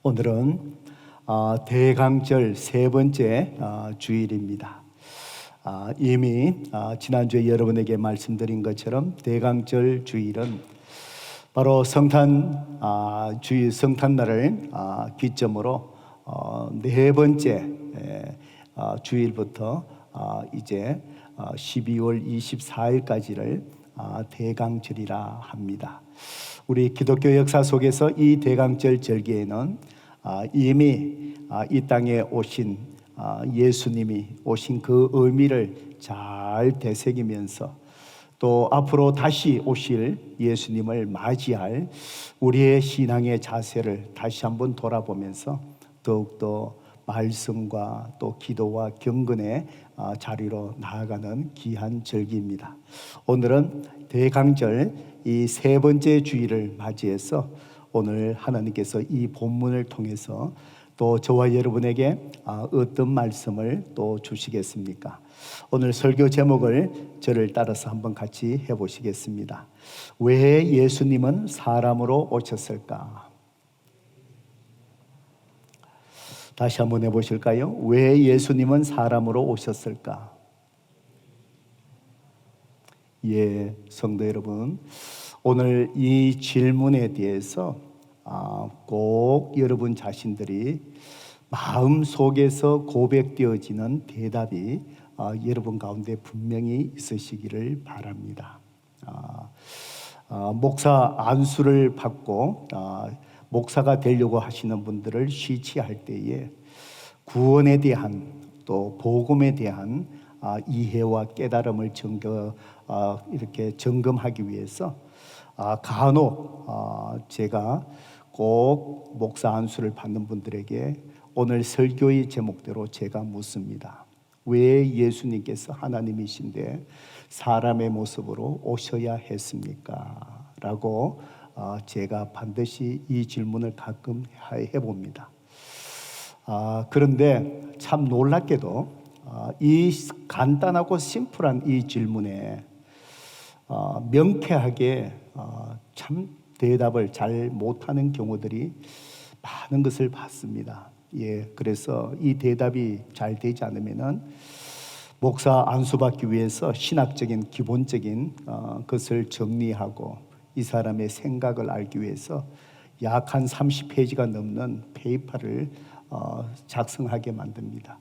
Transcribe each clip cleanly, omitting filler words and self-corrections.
오늘은 대강절 세 번째 주일입니다. 이미 지난주에 여러분에게 말씀드린 것처럼 대강절 주일은 바로 주일 성탄날을 기점으로 네 번째 주일부터 이제 12월 24일까지를 대강절이라 합니다. 우리 기독교 역사 속에서 이 대강절 절기에는 이미 이 땅에 오신 예수님이 오신 그 의미를 잘 되새기면서 또 앞으로 다시 오실 예수님을 맞이할 우리의 신앙의 자세를 다시 한번 돌아보면서 더욱더 말씀과 또 기도와 경건의 자리로 나아가는 귀한 절기입니다. 오늘은 대강절 이 세 번째 주일을 맞이해서 오늘 하나님께서 이 본문을 통해서 또 저와 여러분에게 어떤 말씀을 또 주시겠습니까? 오늘 설교 제목을 저를 따라서 한번 같이 해보시겠습니다. 왜 예수님은 사람으로 오셨을까? 다시 한번 해보실까요? 왜 예수님은 사람으로 오셨을까? 예, 성도 여러분, 오늘 이 질문에 대해서 꼭 여러분 자신들이 마음속에서 고백되어지는 대답이 여러분 가운데 분명히 있으시기를 바랍니다. 목사 안수를 받고 목사가 되려고 하시는 분들을 시치할 때에 구원에 대한 또 복음에 대한 이해와 깨달음을 이렇게 점검하기 위해서 간혹 제가 꼭 목사 안수를 받는 분들에게 오늘 설교의 제목대로 제가 묻습니다. 왜 예수님께서 하나님이신데 사람의 모습으로 오셔야 했습니까? 라고 제가 반드시 이 질문을 가끔 해봅니다. 그런데 참 놀랍게도 이 간단하고 심플한 이 질문에 명쾌하게 참 대답을 잘 못하는 경우들이 많은 것을 봤습니다. 예, 그래서 이 대답이 잘 되지 않으면은 목사 안수받기 위해서 신학적인 기본적인 것을 정리하고 이 사람의 생각을 알기 위해서 약 한 30페이지가 넘는 페이퍼를 작성하게 만듭니다.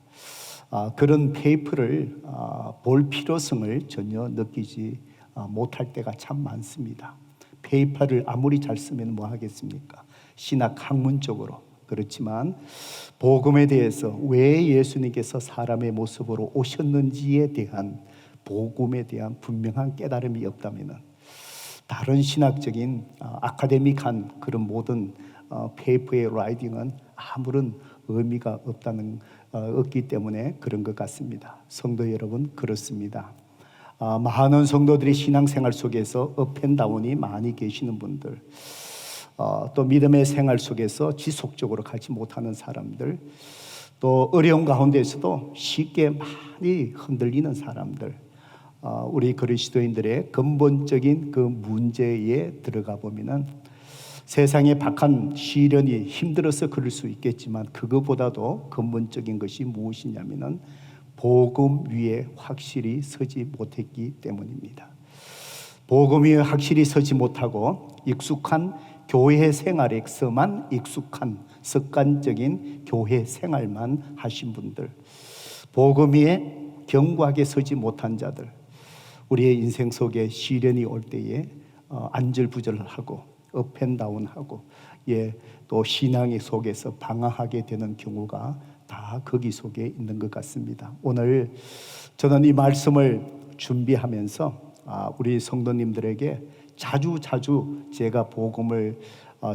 그런 페이퍼를 볼 필요성을 전혀 느끼지 못할 때가 참 많습니다. 페이퍼를 아무리 잘 쓰면 뭐 하겠습니까? 신학 학문적으로. 그렇지만 복음에 대해서 왜 예수님께서 사람의 모습으로 오셨는지에 대한 복음에 대한 분명한 깨달음이 없다면 다른 신학적인 아카데믹한 그런 모든 페이퍼의 라이팅은 아무런 의미가 없기 때문에 그런 것 같습니다. 성도 여러분, 그렇습니다. 많은 성도들이 신앙생활 속에서 업앤다운이 많이 계시는 분들, 또 믿음의 생활 속에서 지속적으로 가지 못하는 사람들, 또 어려운 가운데서도 쉽게 많이 흔들리는 사람들, 우리 그리스도인들의 근본적인 그 문제에 들어가 보면은 세상의 박한 시련이 힘들어서 그럴 수 있겠지만 그것보다도 근본적인 것이 무엇이냐면은 복음 위에 확실히 서지 못했기 때문입니다. 복음 위에 확실히 서지 못하고 익숙한 교회 생활에서만 익숙한 습관적인 교회 생활만 하신 분들, 복음 위에 견고하게 서지 못한 자들, 우리의 인생 속에 시련이 올 때에 안절부절하고 업앤다운하고 또 신앙의 속에서 방황하게 되는 경우가 다 거기 속에 있는 것 같습니다. 오늘 저는 이 말씀을 준비하면서 우리 성도님들에게 자주 제가 복음을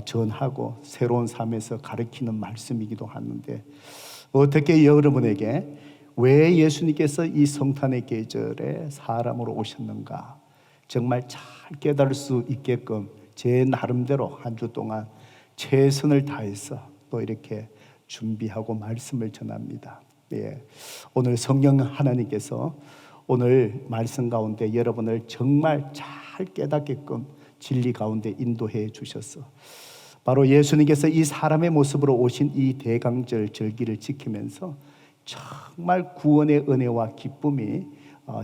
전하고 새로운 삶에서 가르치는 말씀이기도 하는데 어떻게 여러분에게 왜 예수님께서 이 성탄의 계절에 사람으로 오셨는가 정말 잘 깨달을 수 있게끔 제 나름대로 한 주 동안 최선을 다해서 또 이렇게 준비하고 말씀을 전합니다. 예, 오늘 성령 하나님께서 오늘 말씀 가운데 여러분을 정말 잘 깨닫게끔 진리 가운데 인도해 주셔서 바로 예수님께서 이 사람의 모습으로 오신 이 대강절 절기를 지키면서 정말 구원의 은혜와 기쁨이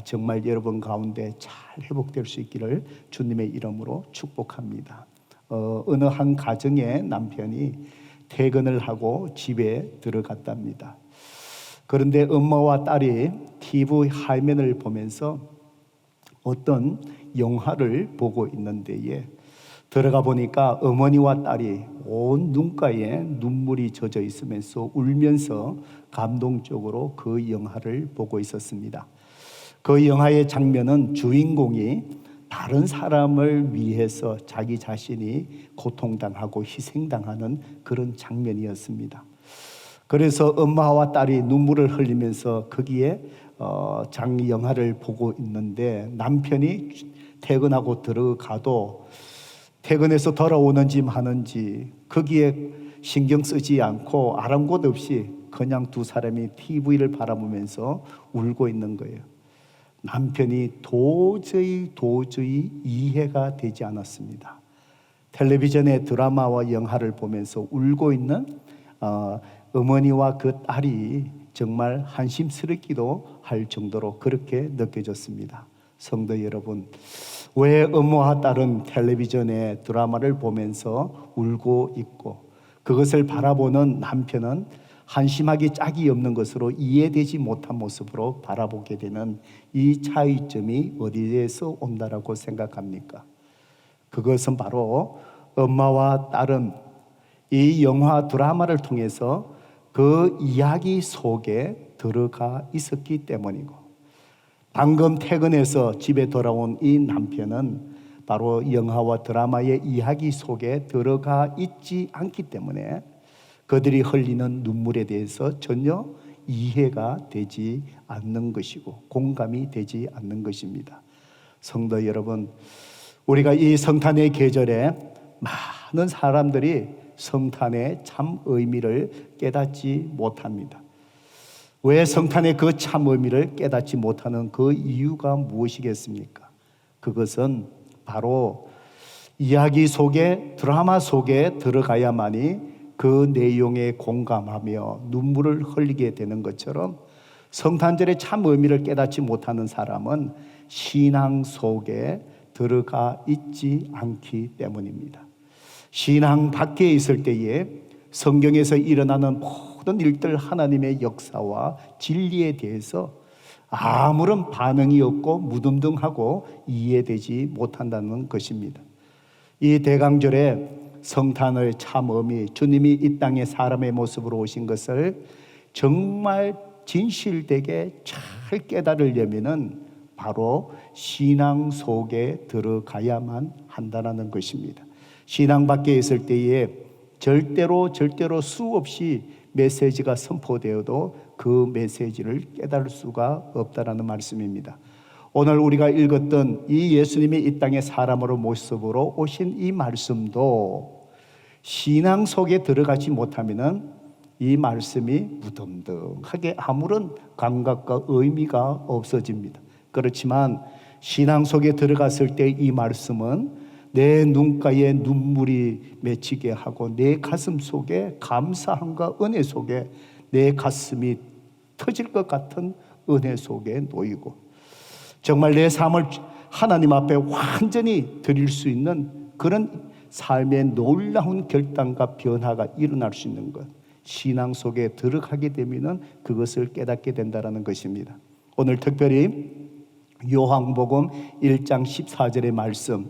정말 여러분 가운데 잘 회복될 수 있기를 주님의 이름으로 축복합니다. 어느 한 가정의 남편이 퇴근을 하고 집에 들어갔답니다. 그런데 엄마와 딸이 TV 화면을 보면서 어떤 영화를 보고 있는데에 들어가 보니까 어머니와 딸이 온 눈가에 눈물이 젖어 있으면서 울면서 감동적으로 그 영화를 보고 있었습니다. 그 영화의 장면은 주인공이 다른 사람을 위해서 자기 자신이 고통당하고 희생당하는 그런 장면이었습니다. 그래서 엄마와 딸이 눈물을 흘리면서 거기에 영화를 보고 있는데 남편이 퇴근하고 들어가도 퇴근해서 돌아오는지 마는지 거기에 신경 쓰지 않고 아랑곳 없이 그냥 두 사람이 TV를 바라보면서 울고 있는 거예요. 남편이 도저히 이해가 되지 않았습니다. 텔레비전의 드라마와 영화를 보면서 울고 있는 어머니와 그 딸이 정말 한심스럽기도 할 정도로 그렇게 느껴졌습니다. 성도 여러분, 왜 엄마와 딸은 텔레비전의 드라마를 보면서 울고 있고 그것을 바라보는 남편은 한심하기 짝이 없는 것으로 이해되지 못한 모습으로 바라보게 되는 이 차이점이 어디에서 온다라고 생각합니까? 그것은 바로 엄마와 딸은 이 영화 드라마를 통해서 그 이야기 속에 들어가 있었기 때문이고, 방금 퇴근해서 집에 돌아온 이 남편은 바로 영화와 드라마의 이야기 속에 들어가 있지 않기 때문에 그들이 흘리는 눈물에 대해서 전혀 이해가 되지 않는 것이고 공감이 되지 않는 것입니다. 성도 여러분, 우리가 이 성탄의 계절에 많은 사람들이 성탄의 참 의미를 깨닫지 못합니다. 왜 성탄의 그 참 의미를 깨닫지 못하는 그 이유가 무엇이겠습니까? 그것은 바로 이야기 속에, 드라마 속에 들어가야만이 그 내용에 공감하며 눈물을 흘리게 되는 것처럼 성탄절의 참 의미를 깨닫지 못하는 사람은 신앙 속에 들어가 있지 않기 때문입니다. 신앙 밖에 있을 때에 성경에서 일어나는 모든 일들, 하나님의 역사와 진리에 대해서 아무런 반응이 없고 무덤덤하고 이해되지 못한다는 것입니다. 이 대강절에 성탄의 참 의미, 주님이 이 땅에 사람의 모습으로 오신 것을 정말 진실되게 잘 깨달으려면은 바로 신앙 속에 들어가야만 한다는 것입니다. 신앙 밖에 있을 때에 절대로 수없이 메시지가 선포되어도 그 메시지를 깨달을 수가 없다라는 말씀입니다. 오늘 우리가 읽었던 이 예수님이 이 땅에 사람으로 모습으로 오신 이 말씀도 신앙 속에 들어가지 못하면은 이 말씀이 무덤덤하게 아무런 감각과 의미가 없어집니다. 그렇지만 신앙 속에 들어갔을 때 이 말씀은 내 눈가에 눈물이 맺히게 하고 내 가슴 속에 감사함과 은혜 속에 내 가슴이 터질 것 같은 은혜 속에 놓이고 정말 내 삶을 하나님 앞에 완전히 드릴 수 있는 그런 삶의 놀라운 결단과 변화가 일어날 수 있는 것, 신앙 속에 들어가게 되면 그것을 깨닫게 된다는 것입니다. 오늘 특별히 요한복음 1장 14절의 말씀,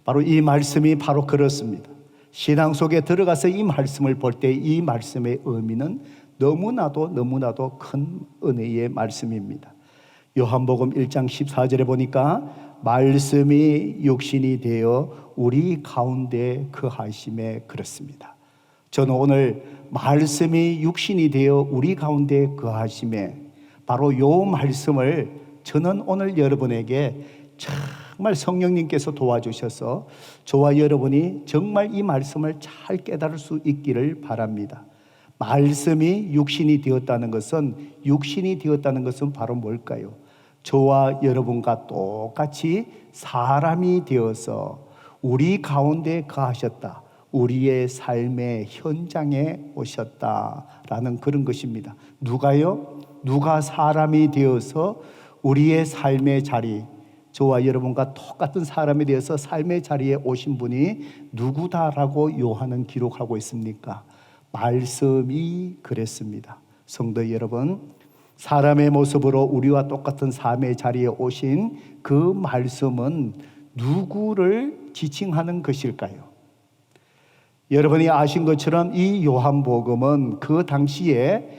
바로 이 말씀이 바로 그렇습니다. 신앙 속에 들어가서 이 말씀을 볼 때 이 말씀의 의미는 너무나도 큰 은혜의 말씀입니다. 요한복음 1장 14절에 보니까 말씀이 육신이 되어 우리 가운데 거하심에 그렇습니다. 저는 오늘 말씀이 육신이 되어 우리 가운데 거하심에 바로 요 말씀을 저는 오늘 여러분에게 정말 성령님께서 도와주셔서 저와 여러분이 정말 이 말씀을 잘 깨달을 수 있기를 바랍니다. 말씀이 육신이 되었다는 것은 바로 뭘까요? 저와 여러분과 똑같이 사람이 되어서 우리 가운데 거하셨다. 우리의 삶의 현장에 오셨다라는 그런 것입니다. 누가요? 누가 사람이 되어서 우리의 삶의 자리, 저와 여러분과 똑같은 사람이 되어서 삶의 자리에 오신 분이 누구다라고 요한은 기록하고 있습니까? 말씀이 그랬습니다. 성도 여러분, 사람의 모습으로 우리와 똑같은 삶의 자리에 오신 그 말씀은 누구를 지칭하는 것일까요? 여러분이 아신 것처럼 이 요한복음은 그 당시에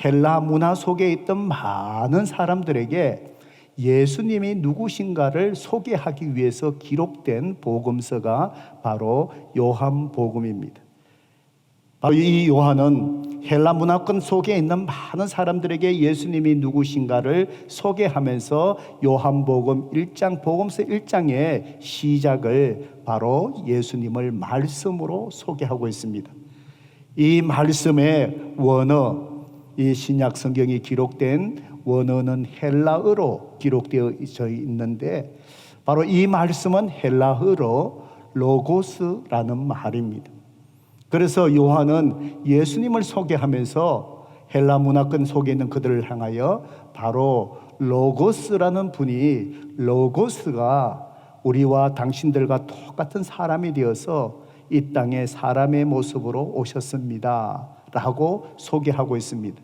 헬라 문화 속에 있던 많은 사람들에게 예수님이 누구신가를 소개하기 위해서 기록된 복음서가 바로 요한복음입니다. 바로 이 요한은 헬라 문화권 속에 있는 많은 사람들에게 예수님이 누구신가를 소개하면서 요한복음 1장, 복음서 1장의 시작을 바로 예수님을 말씀으로 소개하고 있습니다. 이 말씀의 원어, 이 신약 성경이 기록된 원어는 헬라어로 기록되어 있는데 바로 이 말씀은 헬라어로 로고스라는 말입니다. 그래서 요한은 예수님을 소개하면서 헬라 문화권 속에 있는 그들을 향하여 바로 로고스라는 분이, 로고스가 우리와 당신들과 똑같은 사람이 되어서 이 땅에 사람의 모습으로 오셨습니다 라고 소개하고 있습니다.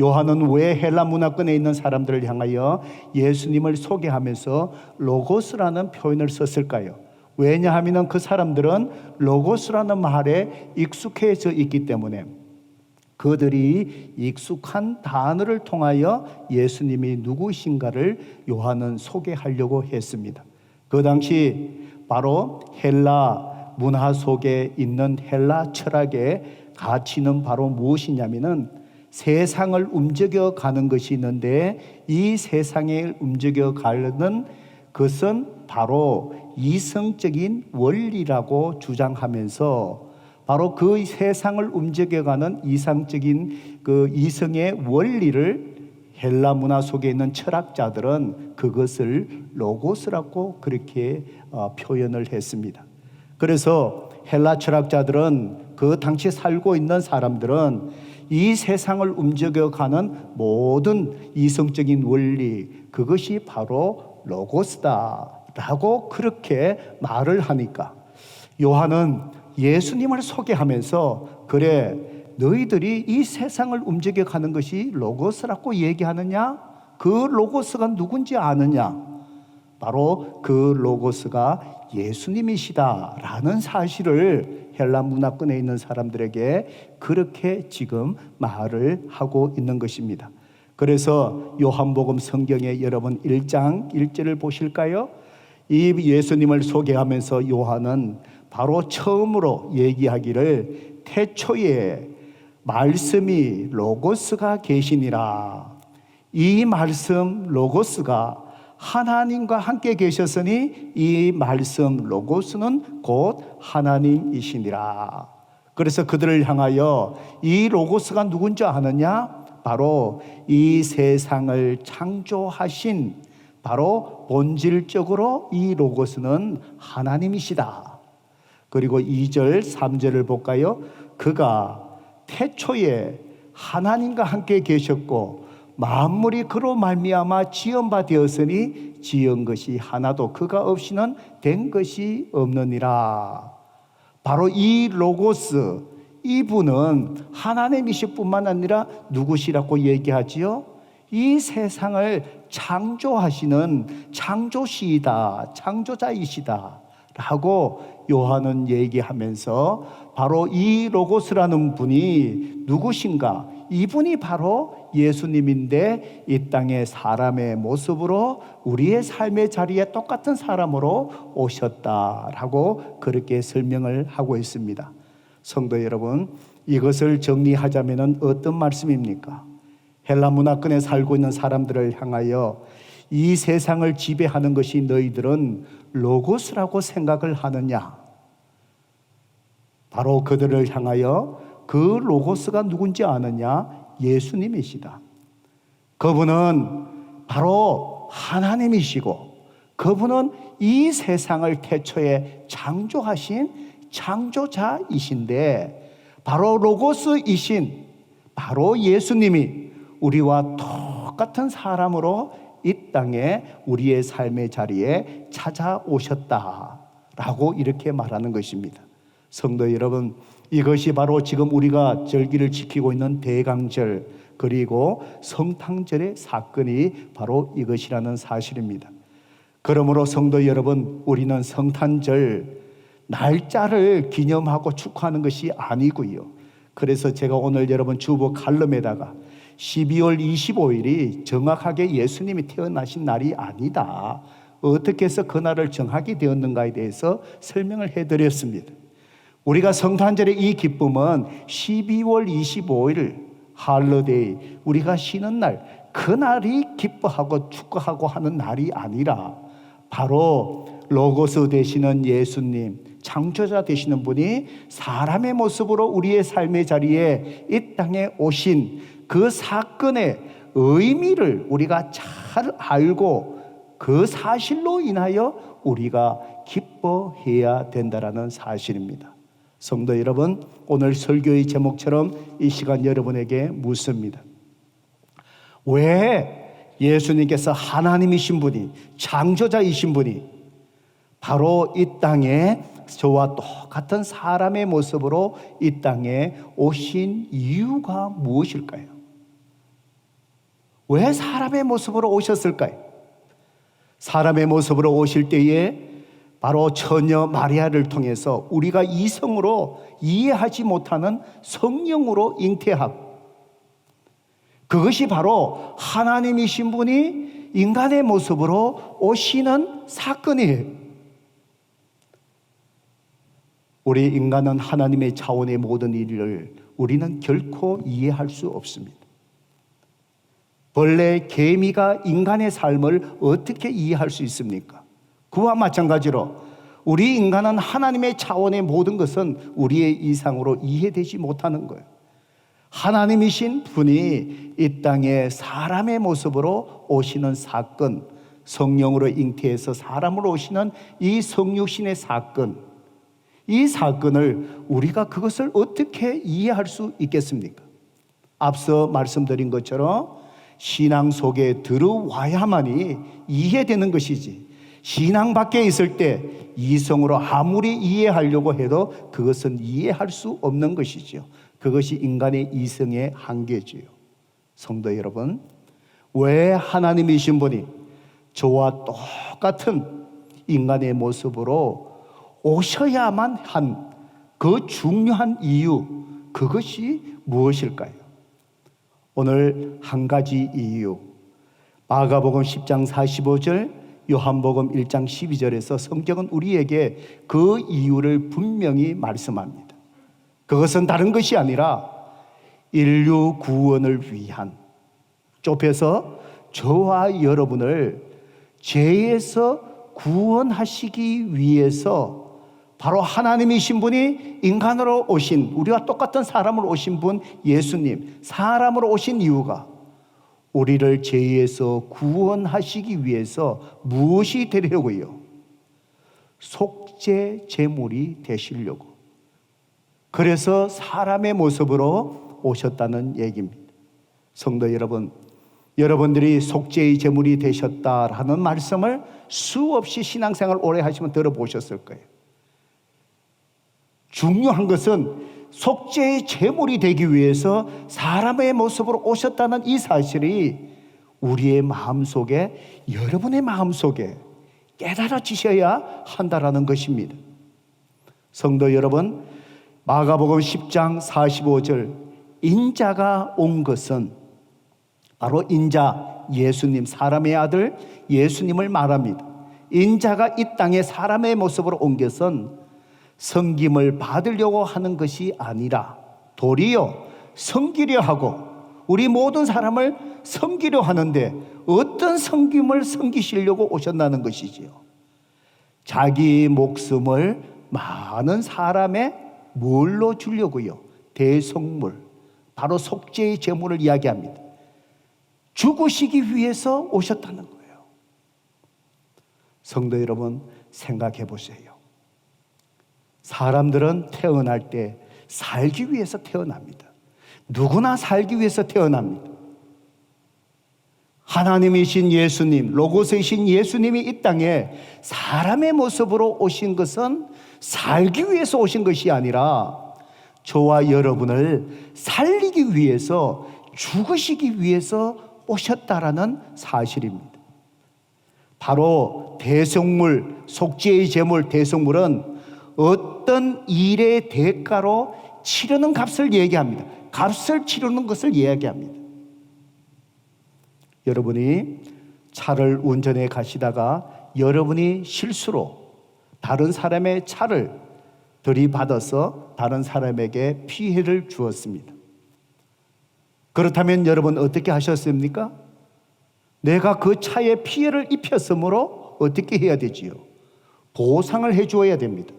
요한은 왜 헬라 문화권에 있는 사람들을 향하여 예수님을 소개하면서 로고스라는 표현을 썼을까요? 왜냐하면 그 사람들은 로고스라는 말에 익숙해져 있기 때문에 그들이 익숙한 단어를 통하여 예수님이 누구신가를 요한은 소개하려고 했습니다. 그 당시 바로 헬라 문화 속에 있는 헬라 철학의 가치는 바로 무엇이냐면은 세상을 움직여가는 것이 있는데 이 세상을 움직여가는 것은 바로 이성적인 원리라고 주장하면서 바로 그 세상을 움직여가는 이상적인 그 이성의 원리를 헬라 문화 속에 있는 철학자들은 그것을 로고스라고 그렇게 표현을 했습니다. 그래서 헬라 철학자들은 그 당시 살고 있는 사람들은 이 세상을 움직여가는 모든 이성적인 원리, 그것이 바로 로고스다라고 그렇게 말을 하니까 요한은 예수님을 소개하면서 그래, 너희들이 이 세상을 움직여가는 것이 로고스라고 얘기하느냐? 그 로고스가 누군지 아느냐? 바로 그 로고스가 예수님이시다라는 사실을 헬라 문화권에 있는 사람들에게 그렇게 지금 말을 하고 있는 것입니다. 그래서 요한복음 성경에 여러분 1장 1절을 보실까요? 이 예수님을 소개하면서 요한은 바로 처음으로 얘기하기를 태초에 말씀이 로고스가 계시니라. 이 말씀 로고스가 하나님과 함께 계셨으니 이 말씀 로고스는 곧 하나님이시니라. 그래서 그들을 향하여 이 로고스가 누군지 아느냐? 바로 이 세상을 창조하신 바로 본질적으로 이 로고스는 하나님이시다. 그리고 2절 3절을 볼까요? 그가 태초에 하나님과 함께 계셨고 만물이 그로 말미암아 지은 바 되었으니 지은 것이 하나도 그가 없이는 된 것이 없느니라. 바로 이 로고스, 이분은 하나님이실 뿐만 아니라 누구시라고 얘기하지요? 이 세상을 창조하시는 창조시이다, 창조자이시다 라고 요한은 얘기하면서 바로 이 로고스라는 분이 누구신가? 이분이 바로 예수님인데 이 땅에 사람의 모습으로 우리의 삶의 자리에 똑같은 사람으로 오셨다라고 그렇게 설명을 하고 있습니다. 성도 여러분, 이것을 정리하자면 어떤 말씀입니까? 헬라 문화권에 살고 있는 사람들을 향하여 이 세상을 지배하는 것이 너희들은 로고스라고 생각을 하느냐? 바로 그들을 향하여 그 로고스가 누군지 아느냐? 예수님이시다. 그분은 바로 하나님이시고 그분은 이 세상을 태초에 창조하신 창조자이신데 바로 로고스이신 바로 예수님이 우리와 똑같은 사람으로 이 땅에 우리의 삶의 자리에 찾아오셨다라고 이렇게 말하는 것입니다. 성도 여러분, 이것이 바로 지금 우리가 절기를 지키고 있는 대강절 그리고 성탄절의 사건이 바로 이것이라는 사실입니다. 그러므로 성도 여러분, 우리는 성탄절 날짜를 기념하고 축하하는 것이 아니고요. 그래서 제가 오늘 여러분 주보 칼럼에다가 12월 25일이 정확하게 예수님이 태어나신 날이 아니다, 어떻게 해서 그 날을 정하게 되었는가에 대해서 설명을 해드렸습니다. 우리가 성탄절의 이 기쁨은 12월 25일 할러데이, 우리가 쉬는 날, 그날이 기뻐하고 축하하고 하는 날이 아니라 바로 로고스 되시는 예수님, 창조자 되시는 분이 사람의 모습으로 우리의 삶의 자리에 이 땅에 오신 그 사건의 의미를 우리가 잘 알고 그 사실로 인하여 우리가 기뻐해야 된다는 사실입니다. 성도 여러분, 오늘 설교의 제목처럼 이 시간 여러분에게 묻습니다. 왜 예수님께서 하나님이신 분이, 창조자이신 분이 바로 이 땅에 저와 똑같은 사람의 모습으로 이 땅에 오신 이유가 무엇일까요? 왜 사람의 모습으로 오셨을까요? 사람의 모습으로 오실 때에 바로 처녀 마리아를 통해서 우리가 이성으로 이해하지 못하는 성령으로 잉태하고, 그것이 바로 하나님이신 분이 인간의 모습으로 오시는 사건이에요. 우리 인간은 하나님의 차원의 모든 일을 우리는 결코 이해할 수 없습니다. 벌레, 개미가 인간의 삶을 어떻게 이해할 수 있습니까? 그와 마찬가지로 우리 인간은 하나님의 차원의 모든 것은 우리의 이상으로 이해되지 못하는 거예요. 하나님이신 분이 이 땅에 사람의 모습으로 오시는 사건, 성령으로 잉태해서 사람으로 오시는 이 성육신의 사건, 이 사건을 우리가 그것을 어떻게 이해할 수 있겠습니까? 앞서 말씀드린 것처럼 신앙 속에 들어와야만이 이해되는 것이지, 신앙 밖에 있을 때 이성으로 아무리 이해하려고 해도 그것은 이해할 수 없는 것이지요. 그것이 인간의 이성의 한계지요. 성도 여러분, 왜 하나님이신 분이 저와 똑같은 인간의 모습으로 오셔야만 한 그 중요한 이유, 그것이 무엇일까요? 오늘 한 가지 이유, 마가복음 10장 45절, 요한복음 1장 12절에서 성경은 우리에게 그 이유를 분명히 말씀합니다. 그것은 다른 것이 아니라 인류 구원을 위한, 좁혀서 저와 여러분을 죄에서 구원하시기 위해서 바로 하나님이신 분이 인간으로 오신, 우리와 똑같은 사람으로 오신 분 예수님, 사람으로 오신 이유가 우리를 죄에서 구원하시기 위해서 무엇이 되려고요? 속죄 제물이 되시려고. 그래서 사람의 모습으로 오셨다는 얘기입니다. 성도 여러분, 여러분들이 속죄의 제물이 되셨다라는 말씀을 수없이 신앙생활 오래 하시면 들어보셨을 거예요. 중요한 것은 속죄의 제물이 되기 위해서 사람의 모습으로 오셨다는 이 사실이 우리의 마음속에, 여러분의 마음속에 깨달아지셔야 한다라는 것입니다. 성도 여러분, 마가복음 10장 45절, 인자가 온 것은 바로 인자, 예수님, 사람의 아들 예수님을 말합니다. 인자가 이 땅에 사람의 모습으로 온 것은 섬김을 받으려고 하는 것이 아니라 도리어 섬기려 하고 우리 모든 사람을 섬기려 하는데, 어떤 섬김을 섬기시려고 오셨다는 것이지요? 자기 목숨을 많은 사람의 뭘로 주려고요? 대속물, 바로 속죄의 제물을 이야기합니다. 죽으시기 위해서 오셨다는 거예요. 성도 여러분, 생각해 보세요. 사람들은 태어날 때 살기 위해서 태어납니다. 누구나 살기 위해서 태어납니다. 하나님이신 예수님, 로고스이신 예수님이 이 땅에 사람의 모습으로 오신 것은 살기 위해서 오신 것이 아니라 저와 여러분을 살리기 위해서, 죽으시기 위해서 오셨다라는 사실입니다. 바로 대속물, 속죄의 제물 대속물은 어떤 일의 대가로 치르는 값을 얘기합니다. 값을 치르는 것을 이야기합니다. 여러분이 차를 운전해 가시다가 여러분이 실수로 다른 사람의 차를 들이받아서 다른 사람에게 피해를 주었습니다. 그렇다면 여러분 어떻게 하셨습니까? 내가 그 차에 피해를 입혔으므로 어떻게 해야 되지요? 보상을 해주어야 됩니다.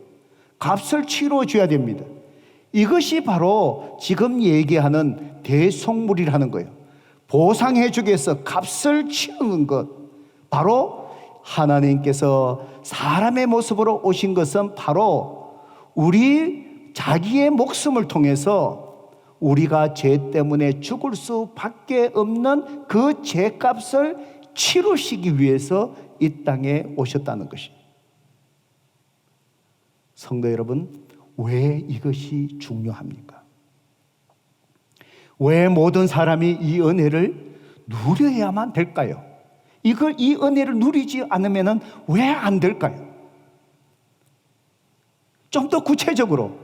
값을 치러 줘야 됩니다. 이것이 바로 지금 얘기하는 대속물이라는 거예요. 보상해 주기 위해서 값을 치르는 것. 바로 하나님께서 사람의 모습으로 오신 것은 바로 우리 자기의 목숨을 통해서 우리가 죄 때문에 죽을 수밖에 없는 그 죄값을 치르시기 위해서 이 땅에 오셨다는 것입니다. 성도 여러분, 왜 이것이 중요합니까? 왜 모든 사람이 이 은혜를 누려야만 될까요? 이 은혜를 누리지 않으면 왜 안 될까요? 좀 더 구체적으로,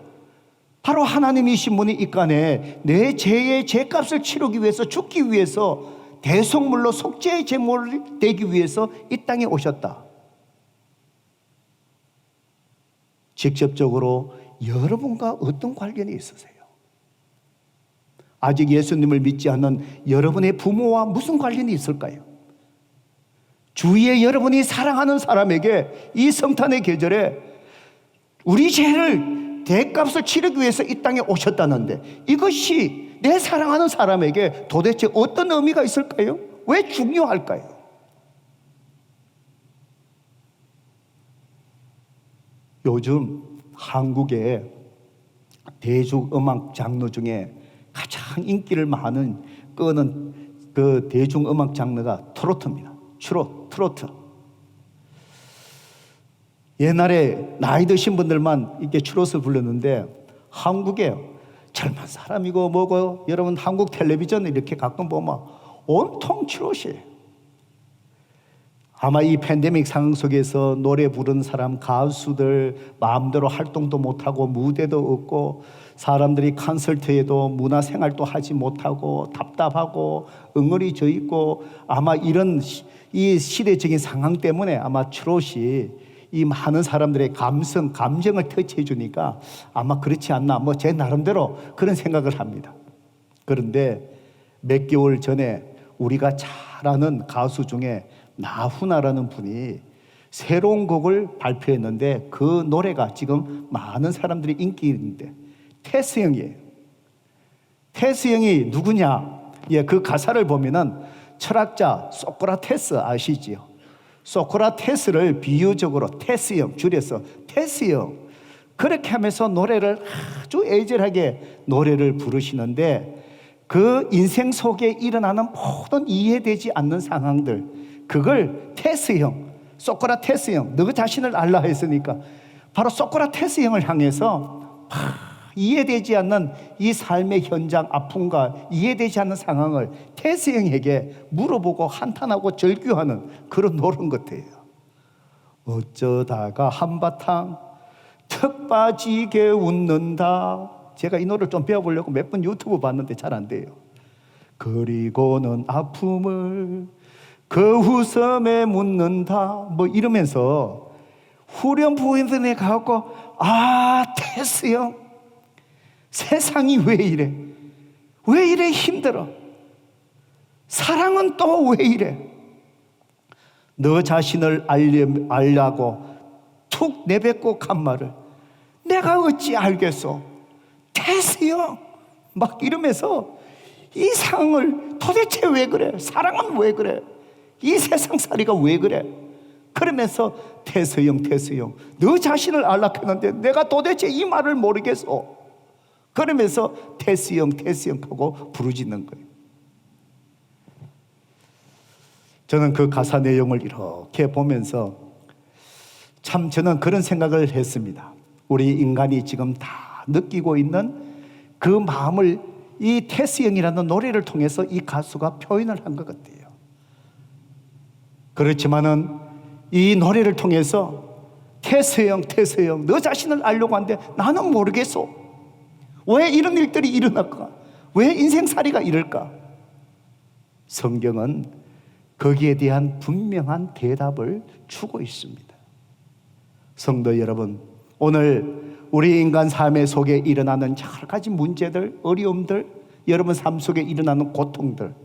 바로 하나님이신 분이 이 간에 내 죄의 죄값을 치르기 위해서, 죽기 위해서, 대속물로 속죄의 제물이 되기 위해서 이 땅에 오셨다. 직접적으로 여러분과 어떤 관련이 있으세요? 아직 예수님을 믿지 않는 여러분의 부모와 무슨 관련이 있을까요? 주위에 여러분이 사랑하는 사람에게 이 성탄의 계절에 우리 죄를 대값을 치르기 위해서 이 땅에 오셨다는데, 이것이 내 사랑하는 사람에게 도대체 어떤 의미가 있을까요? 왜 중요할까요? 요즘 한국의 대중음악 장르 중에 가장 인기를 많은 끄는 그 대중음악 장르가 트로트입니다. 주로 트로트. 옛날에 나이 드신 분들만 이렇게 트로트를 불렀는데, 한국에 젊은 사람이고 뭐고 여러분 한국 텔레비전 이렇게 가끔 보면 온통 트로트예요. 아마 이 팬데믹 상황 속에서 노래 부르는 사람, 가수들 마음대로 활동도 못하고 무대도 없고 사람들이 콘서트에도 문화생활도 하지 못하고 답답하고 엉어리 져 있고, 아마 이런 이 시대적인 상황 때문에 아마 트롯이 이 많은 사람들의 감정을 터치해 주니까 아마 그렇지 않나, 뭐 제 나름대로 그런 생각을 합니다. 그런데 몇 개월 전에 우리가 잘 아는 가수 중에 나훈아라는 분이 새로운 곡을 발표했는데, 그 노래가 지금 많은 사람들이 인기 있는데 테스 형이에요. 테스 형이 누구냐? 예, 그 가사를 보면은 철학자 소크라테스 아시지요? 소크라테스를 비유적으로 테스 형, 줄여서 테스 형, 그렇게 하면서 노래를 아주 애절하게 노래를 부르시는데, 그 인생 속에 일어나는 모든 이해되지 않는 상황들, 그걸 테스 형, 소크라테스 형, 너 자신을 알라 했으니까 바로 소크라테스 형을 향해서 이해되지 않는 이 삶의 현장, 아픔과 이해되지 않는 상황을 테스 형에게 물어보고 한탄하고 절규하는 그런 노래인 것 같아요. 어쩌다가 한바탕 턱 빠지게 웃는다. 제가 이 노래를 좀 배워보려고 몇 번 유튜브 봤는데 잘 안 돼요. 그리고는 아픔을 그 후섬에 묻는다, 뭐 이러면서 후렴 부인들에 가고, 아, 테스 형, 세상이 왜 이래? 왜 이래 힘들어? 사랑은 또 왜 이래? 너 자신을 알려고 툭 내뱉고 간 말을 내가 어찌 알겠소? 테스 형, 막 이러면서 이 상황을 도대체 왜 그래? 사랑은 왜 그래? 이 세상살이가 왜 그래? 그러면서 태서형 너 자신을 알락했는데 내가 도대체 이 말을 모르겠어. 그러면서 태서형 하고 부르짖는 거예요. 저는 그 가사 내용을 이렇게 보면서 참 저는 그런 생각을 했습니다. 우리 인간이 지금 다 느끼고 있는 그 마음을 이 태스형이라는 노래를 통해서 이 가수가 표현을 한 것 같아요. 그렇지만은 이 노래를 통해서 태스형 너 자신을 알려고 하는데 나는 모르겠어. 왜 이런 일들이 일어날까? 왜 인생살이가 이럴까? 성경은 거기에 대한 분명한 대답을 주고 있습니다. 성도 여러분, 오늘 우리 인간 삶의 속에 일어나는 여러 가지 문제들, 어려움들, 여러분 삶 속에 일어나는 고통들,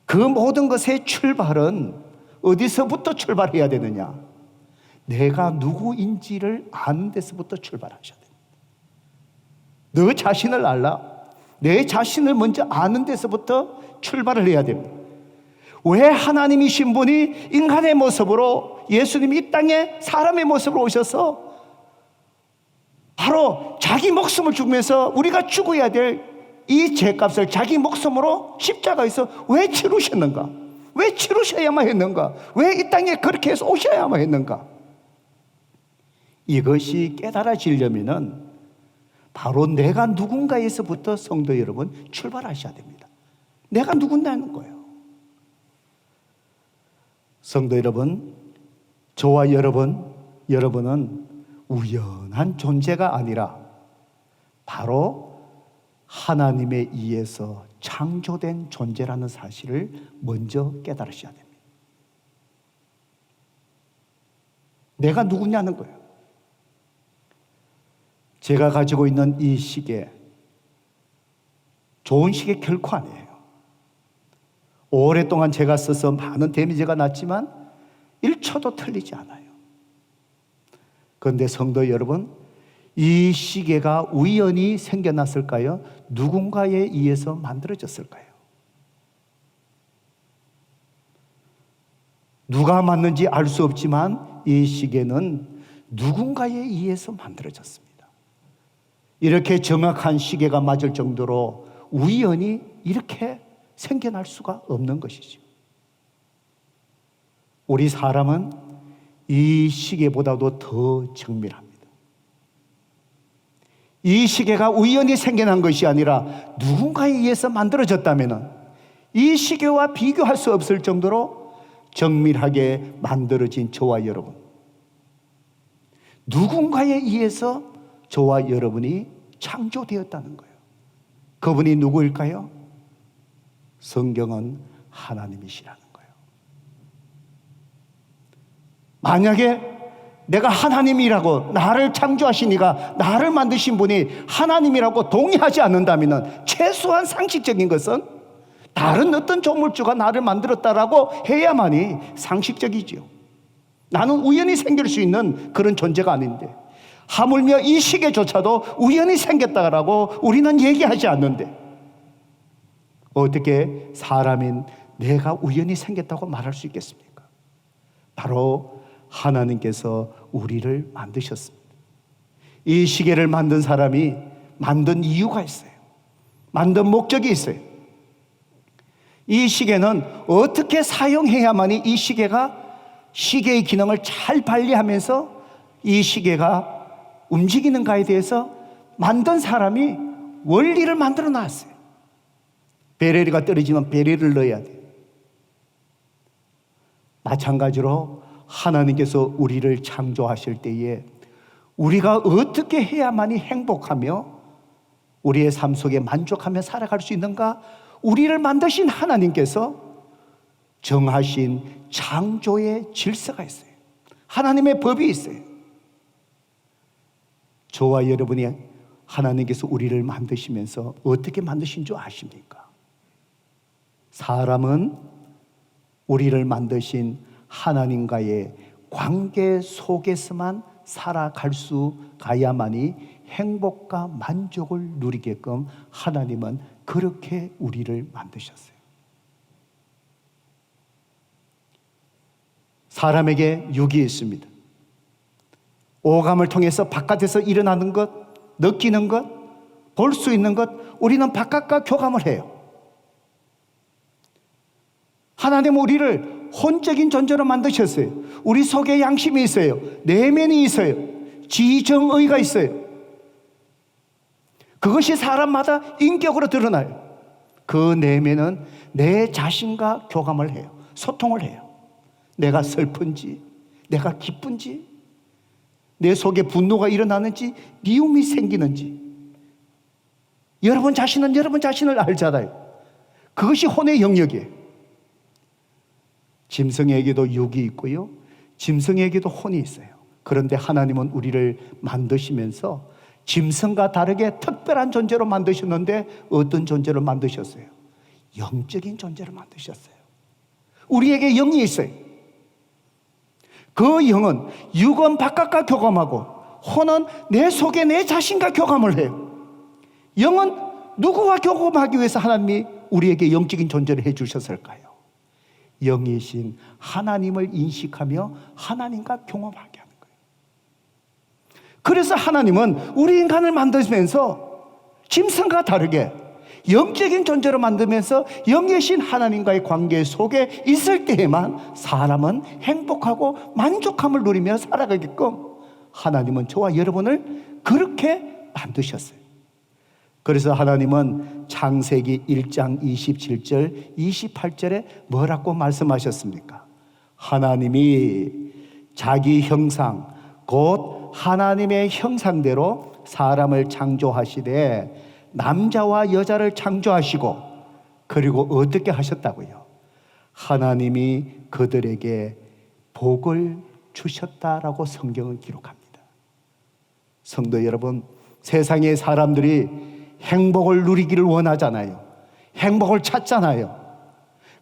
그 모든 것의 출발은 어디서부터 출발해야 되느냐? 내가 누구인지를 아는 데서부터 출발하셔야 됩니다. 너 자신을 알라. 내 자신을 먼저 아는 데서부터 출발을 해야 됩니다. 왜 하나님이신 분이 인간의 모습으로, 예수님이 이 땅에 사람의 모습으로 오셔서 바로 자기 목숨을 주면서 우리가 죽어야 될 이 죄값을 자기 목숨으로 십자가에서 왜 치르셨는가? 왜 치르셔야만 했는가? 왜 이 땅에 그렇게 해서 오셔야만 했는가? 이것이 깨달아지려면은 바로 내가 누군가에서부터 성도 여러분 출발하셔야 됩니다. 내가 누군가는 거예요. 성도 여러분, 저와 여러분은 우연한 존재가 아니라 바로 하나님에 의해서 창조된 존재라는 사실을 먼저 깨달으셔야 됩니다. 내가 누구냐는 거예요. 제가 가지고 있는 이 시계, 좋은 시계 결코 아니에요. 오랫동안 제가 써서 많은 데미지가 났지만 1초도 틀리지 않아요. 그런데 성도 여러분, 이 시계가 우연히 생겨났을까요? 누군가에 의해서 만들어졌을까요? 누가 만든지 알 수 없지만 이 시계는 누군가에 의해서 만들어졌습니다. 이렇게 정확한 시계가 맞을 정도로 우연히 이렇게 생겨날 수가 없는 것이죠. 우리 사람은 이 시계보다도 더 정밀합니다. 이 시계가 우연히 생겨난 것이 아니라 누군가에 의해서 만들어졌다면 이 시계와 비교할 수 없을 정도로 정밀하게 만들어진 저와 여러분, 누군가에 의해서 저와 여러분이 창조되었다는 거예요. 그분이 누구일까요? 성경은 하나님이시라는 거예요. 만약에 내가 하나님이라고, 나를 창조하신 이가, 나를 만드신 분이 하나님이라고 동의하지 않는다면 최소한 상식적인 것은 다른 어떤 조물주가 나를 만들었다라고 해야만이 상식적이지요. 나는 우연히 생길 수 있는 그런 존재가 아닌데, 하물며 이 시계조차도 우연히 생겼다라고 우리는 얘기하지 않는데 어떻게 사람인 내가 우연히 생겼다고 말할 수 있겠습니까? 바로 하나님께서 우리를 만드셨습니다. 이 시계를 만든 사람이 만든 이유가 있어요. 만든 목적이 있어요. 이 시계는 어떻게 사용해야만이 이 시계가 시계의 기능을 잘 발휘하면서 이 시계가 움직이는가에 대해서 만든 사람이 원리를 만들어 놨어요. 베레리가 떨어지면 베레리를 넣어야 돼요. 마찬가지로 하나님께서 우리를 창조하실 때에 우리가 어떻게 해야만이 행복하며 우리의 삶 속에 만족하며 살아갈 수 있는가? 우리를 만드신 하나님께서 정하신 창조의 질서가 있어요. 하나님의 법이 있어요. 저와 여러분이 하나님께서 우리를 만드시면서 어떻게 만드신 줄 아십니까? 사람은 우리를 만드신 하나님과의 관계 속에서만 살아갈 수 가야만이 행복과 만족을 누리게끔 하나님은 그렇게 우리를 만드셨어요. 사람에게 육이 있습니다. 오감을 통해서 바깥에서 일어나는 것, 느끼는 것, 볼 수 있는 것, 우리는 바깥과 교감을 해요. 하나님은 우리를 혼적인 존재로 만드셨어요. 우리 속에 양심이 있어요. 내면이 있어요. 지정의가 있어요. 그것이 사람마다 인격으로 드러나요. 그 내면은 내 자신과 교감을 해요. 소통을 해요. 내가 슬픈지, 내가 기쁜지, 내 속에 분노가 일어나는지, 미움이 생기는지. 여러분 자신은 여러분 자신을 알잖아요. 그것이 혼의 영역이에요. 짐승에게도 육이 있고요, 짐승에게도 혼이 있어요. 그런데 하나님은 우리를 만드시면서 짐승과 다르게 특별한 존재로 만드셨는데 어떤 존재로 만드셨어요? 영적인 존재로 만드셨어요. 우리에게 영이 있어요. 그 영은 육은 바깥과 교감하고 혼은 내 속에 내 자신과 교감을 해요. 영은 누구와 교감하기 위해서 하나님이 우리에게 영적인 존재를 해주셨을까요? 영이신 하나님을 인식하며 하나님과 경험하게 하는 거예요. 그래서 하나님은 우리 인간을 만드시면서 짐승과 다르게 영적인 존재로 만들면서 영이신 하나님과의 관계 속에 있을 때에만 사람은 행복하고 만족함을 누리며 살아가게끔 하나님은 저와 여러분을 그렇게 만드셨어요. 그래서 하나님은 창세기 1장 27절 28절에 뭐라고 말씀하셨습니까? 하나님이 자기 형상 곧 하나님의 형상대로 사람을 창조하시되 남자와 여자를 창조하시고 그리고 어떻게 하셨다고요? 하나님이 그들에게 복을 주셨다라고 성경은 기록합니다. 성도 여러분, 세상의 사람들이 행복을 누리기를 원하잖아요. 행복을 찾잖아요.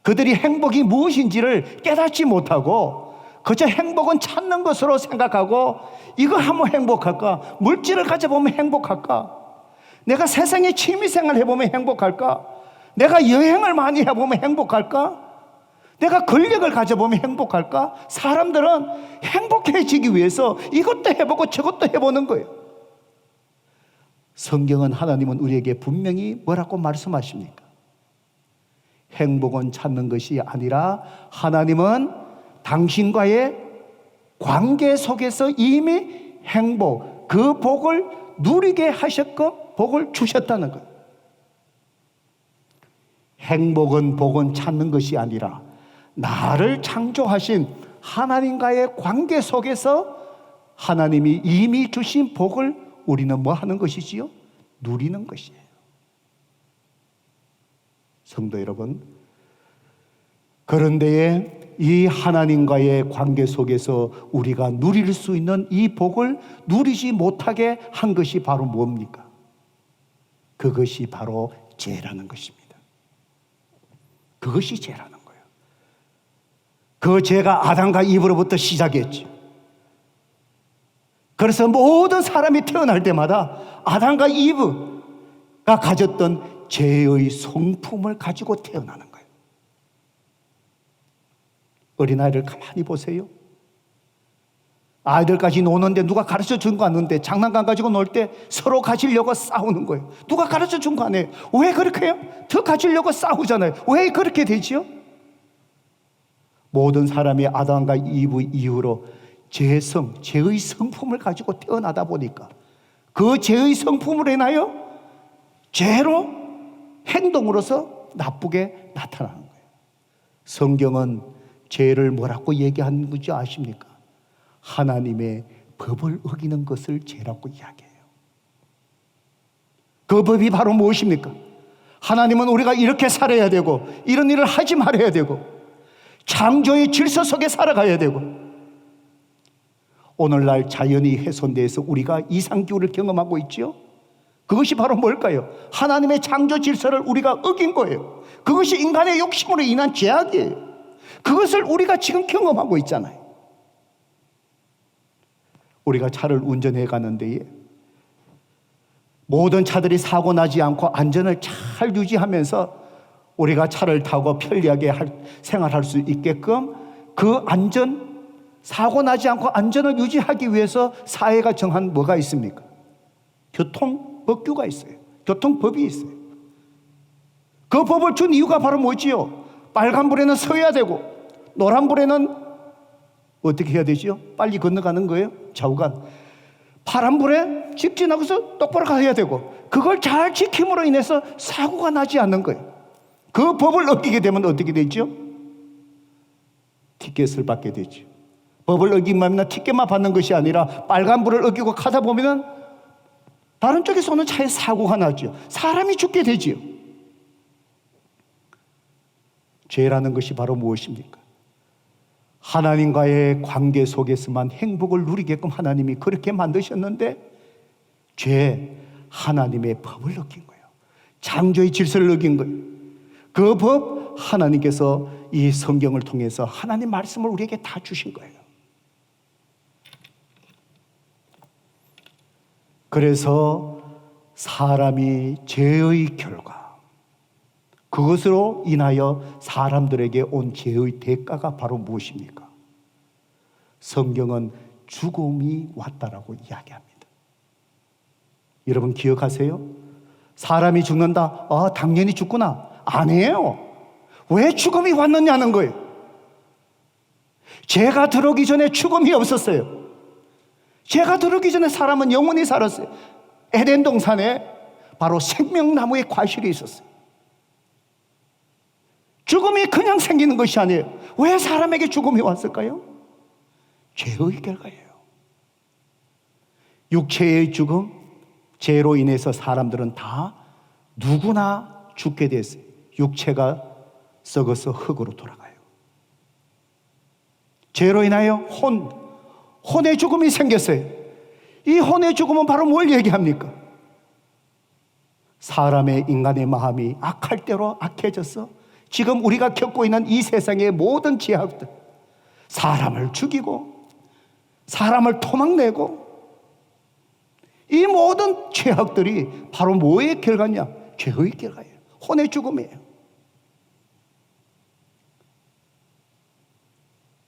그들이 행복이 무엇인지를 깨닫지 못하고 그저 행복은 찾는 것으로 생각하고 이거 하면 행복할까? 물질을 가져보면 행복할까? 내가 세상에 취미생활 해보면 행복할까? 내가 여행을 많이 해보면 행복할까? 내가 권력을 가져보면 행복할까? 사람들은 행복해지기 위해서 이것도 해보고 저것도 해보는 거예요. 성경은 하나님은 우리에게 분명히 뭐라고 말씀하십니까? 행복은 찾는 것이 아니라 하나님은 당신과의 관계 속에서 이미 행복, 그 복을 누리게 하셨고 복을 주셨다는 거예요. 행복은 복은 찾는 것이 아니라 나를 창조하신 하나님과의 관계 속에서 하나님이 이미 주신 복을 우리는 뭐 하는 것이지요? 누리는 것이에요. 성도 여러분, 그런데 이 하나님과의 관계 속에서 우리가 누릴 수 있는 이 복을 누리지 못하게 한 것이 바로 뭡니까? 그것이 바로 죄라는 것입니다. 그것이 죄라는 거예요. 그 죄가 아담과 이브로부터 시작했죠. 그래서 모든 사람이 태어날 때마다 아담과 이브가 가졌던 죄의 성품을 가지고 태어나는 거예요. 어린아이를 가만히 보세요. 아이들까지 노는데 누가 가르쳐 준 거 아닌데 장난감 가지고 놀 때 서로 가지려고 싸우는 거예요. 누가 가르쳐 준 거 아니에요. 왜 그렇게 해요? 더 가지려고 싸우잖아요. 왜 그렇게 되지요? 모든 사람이 아담과 이브 이후로 죄의 성품을 가지고 태어나다 보니까 그 죄의 성품을 인하여 죄로 행동으로서 나쁘게 나타나는 거예요. 성경은 죄를 뭐라고 얘기하는 건지 아십니까? 하나님의 법을 어기는 것을 죄라고 이야기해요. 그 법이 바로 무엇입니까? 하나님은 우리가 이렇게 살아야 되고 이런 일을 하지 말아야 되고 창조의 질서 속에 살아가야 되고 오늘날 자연이 훼손돼서 우리가 이상기후를 경험하고 있지요. 그것이 바로 뭘까요? 하나님의 창조 질서를 우리가 어긴 거예요. 그것이 인간의 욕심으로 인한 죄악이에요. 그것을 우리가 지금 경험하고 있잖아요. 우리가 차를 운전해 가는데 모든 차들이 사고 나지 않고 안전을 잘 유지하면서 우리가 차를 타고 편리하게 생활할 수 있게끔 그 안전 사고 나지 않고 안전을 유지하기 위해서 사회가 정한 뭐가 있습니까? 교통법규가 있어요. 교통법이 있어요. 그 법을 준 이유가 바로 뭐지요? 빨간불에는 서야 되고 노란불에는 어떻게 해야 되지요? 빨리 건너가는 거예요. 좌우간. 파란불에 직진하고서 똑바로 가야 되고, 그걸 잘 지킴으로 인해서 사고가 나지 않는 거예요. 그 법을 어기게 되면 어떻게 되죠? 티켓을 받게 되죠. 법을 어기면 티켓만 받는 것이 아니라 빨간불을 어기고 가다 보면 다른 쪽에서 오는 차에 사고가 나죠. 사람이 죽게 되지요. 죄라는 것이 바로 무엇입니까? 하나님과의 관계 속에서만 행복을 누리게끔 하나님이 그렇게 만드셨는데, 죄, 하나님의 법을 어긴 거예요. 창조의 질서를 어긴 거예요. 그 법, 하나님께서 이 성경을 통해서 하나님 말씀을 우리에게 다 주신 거예요. 그래서 사람이 죄의 결과, 그것으로 인하여 사람들에게 온 죄의 대가가 바로 무엇입니까? 성경은 죽음이 왔다라고 이야기합니다. 여러분 기억하세요? 사람이 죽는다? 당연히 죽구나. 아니에요. 왜 죽음이 왔느냐는 거예요. 죄가 들어오기 전에 죽음이 없었어요. 죄가 들어오기 전에 사람은 영원히 살았어요. 에덴 동산에 바로 생명나무의 과실이 있었어요. 죽음이 그냥 생기는 것이 아니에요. 왜 사람에게 죽음이 왔을까요? 죄의 결과예요. 육체의 죽음, 죄로 인해서 사람들은 다 누구나 죽게 됐어요. 육체가 썩어서 흙으로 돌아가요. 죄로 인하여 혼의 죽음이 생겼어요. 이 혼의 죽음은 바로 뭘 얘기합니까? 사람의 인간의 마음이 악할 대로 악해져서 지금 우리가 겪고 있는 이 세상의 모든 죄악들, 사람을 죽이고 사람을 토막내고, 이 모든 죄악들이 바로 뭐의 결과냐? 죄의 결과예요. 혼의 죽음이에요.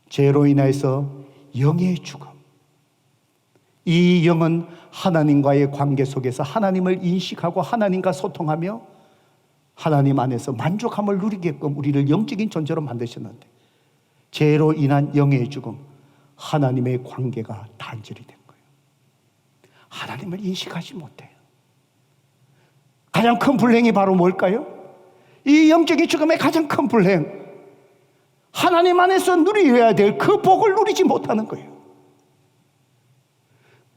죄로 인해서 영의 죽음. 이 영은 하나님과의 관계 속에서 하나님을 인식하고 하나님과 소통하며 하나님 안에서 만족함을 누리게끔 우리를 영적인 존재로 만드셨는데, 죄로 인한 영의 죽음, 하나님의 관계가 단절이 된 거예요. 하나님을 인식하지 못해요. 가장 큰 불행이 바로 뭘까요? 이 영적인 죽음의 가장 큰 불행, 하나님 안에서 누려야 될 그 복을 누리지 못하는 거예요.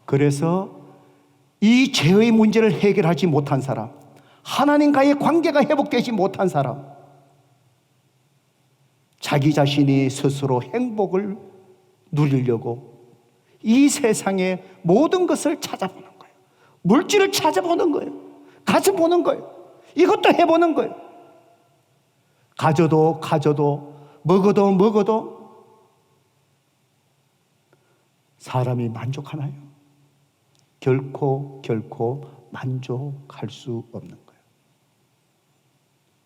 그래서 이 죄의 문제를 해결하지 못한 사람, 하나님과의 관계가 회복되지 못한 사람, 자기 자신이 스스로 행복을 누리려고 이 세상의 모든 것을 찾아보는 거예요. 물질을 찾아보는 거예요. 가져보는 거예요. 이것도 해보는 거예요. 가져도 먹어도 사람이 만족하나요? 결코 만족할 수 없는 거예요.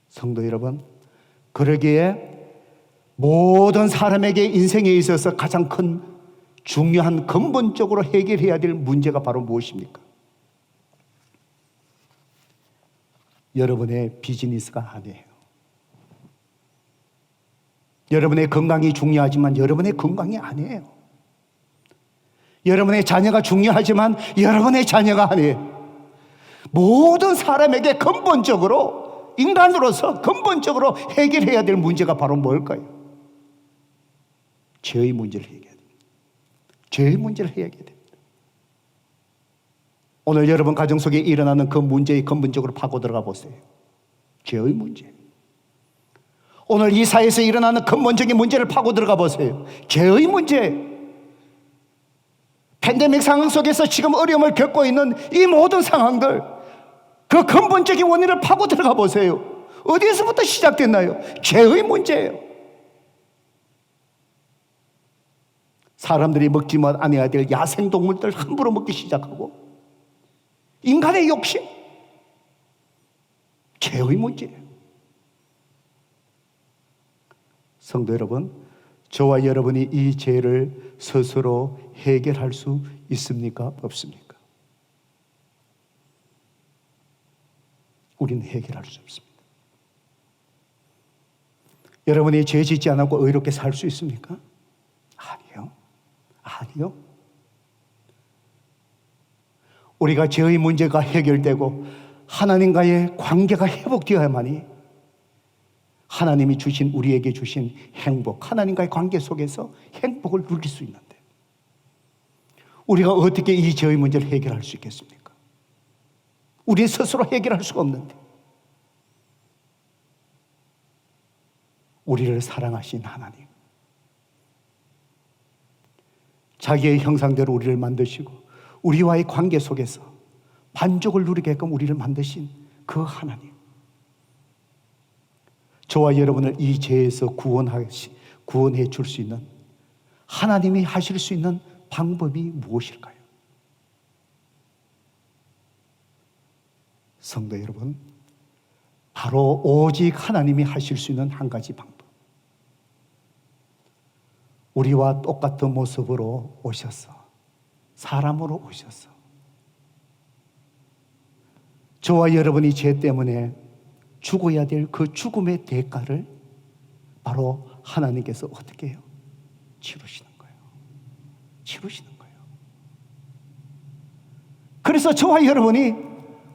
성도 여러분, 그러기에 모든 사람에게 인생에 있어서 가장 큰 중요한 근본적으로 해결해야 될 문제가 바로 무엇입니까? 여러분의 비즈니스가 아니에요. 여러분의 건강이 중요하지만 여러분의 건강이 아니에요. 여러분의 자녀가 중요하지만 여러분의 자녀가 아니에요. 모든 사람에게 근본적으로, 인간으로서 근본적으로 해결해야 될 문제가 바로 뭘까요? 죄의 문제를 해결해야 됩니다. 죄의 문제를 해결해야 됩니다. 오늘 여러분 가정 속에 일어나는 그 문제의 근본적으로 파고 들어가 보세요. 죄의 문제. 오늘 이 사회에서 일어나는 근본적인 문제를 파고 들어가 보세요. 죄의 문제. 팬데믹 상황 속에서 지금 어려움을 겪고 있는 이 모든 상황들, 그 근본적인 원인을 파고 들어가 보세요. 어디에서부터 시작됐나요? 죄의 문제예요. 사람들이 먹지만 아니어야 될 야생동물들 함부로 먹기 시작하고, 인간의 욕심, 죄의 문제예요. 성도 여러분, 저와 여러분이 이 죄를 스스로 해결할 수 있습니까? 없습니까? 우리는 해결할 수 없습니다. 여러분이 죄 짓지 않고 의롭게 살 수 있습니까? 아니요. 아니요. 우리가 죄의 문제가 해결되고 하나님과의 관계가 회복되어야만이 하나님이 주신, 우리에게 주신 행복, 하나님과의 관계 속에서 행복을 누릴 수 있는데, 우리가 어떻게 이 죄의 문제를 해결할 수 있겠습니까? 우리 스스로 해결할 수가 없는데, 우리를 사랑하신 하나님, 자기의 형상대로 우리를 만드시고 우리와의 관계 속에서 만족을 누리게끔 우리를 만드신 그 하나님, 저와 여러분을 이 죄에서 구원해 줄 수 있는, 하나님이 하실 수 있는 방법이 무엇일까요? 성도 여러분, 바로 오직 하나님이 하실 수 있는 한 가지 방법, 우리와 똑같은 모습으로 오셔서, 사람으로 오셔서 저와 여러분이 죄 때문에 죽어야 될 그 죽음의 대가를 바로 하나님께서 어떻게 해요? 치르시는 거예요. 치르시는 거예요. 그래서 저와 여러분이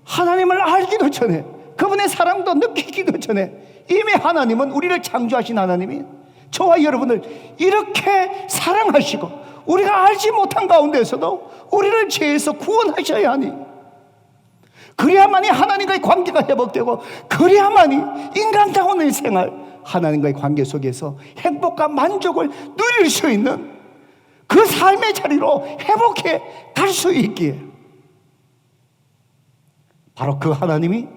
하나님을 알기도 전에, 그분의 사랑도 느끼기도 전에, 이미 하나님은, 우리를 창조하신 하나님이 저와 여러분을 이렇게 사랑하시고 우리가 알지 못한 가운데서도 우리를 죄에서 구원하셔야 하니, 그래야만이 하나님과의 관계가 회복되고, 그래야만이 인간다운 생활, 하나님과의 관계 속에서 행복과 만족을 누릴 수 있는 그 삶의 자리로 회복해 갈 수 있기에, 바로 그 하나님이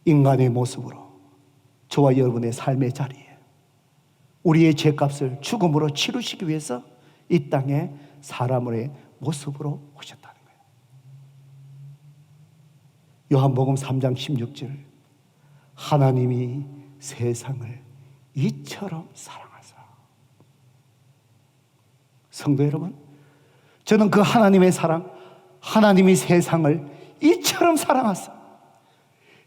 인간의 모습으로 저와 여러분의 삶의 자리에 우리의 죄값을 죽음으로 치르시기 위해서 이 땅에 사람의 모습으로 오셨다는 거예요. 요한복음 3장 16절, 하나님이 세상을 이처럼 사랑하사. 성도 여러분, 저는 그 하나님의 사랑, 하나님이 세상을 이처럼 사랑하사,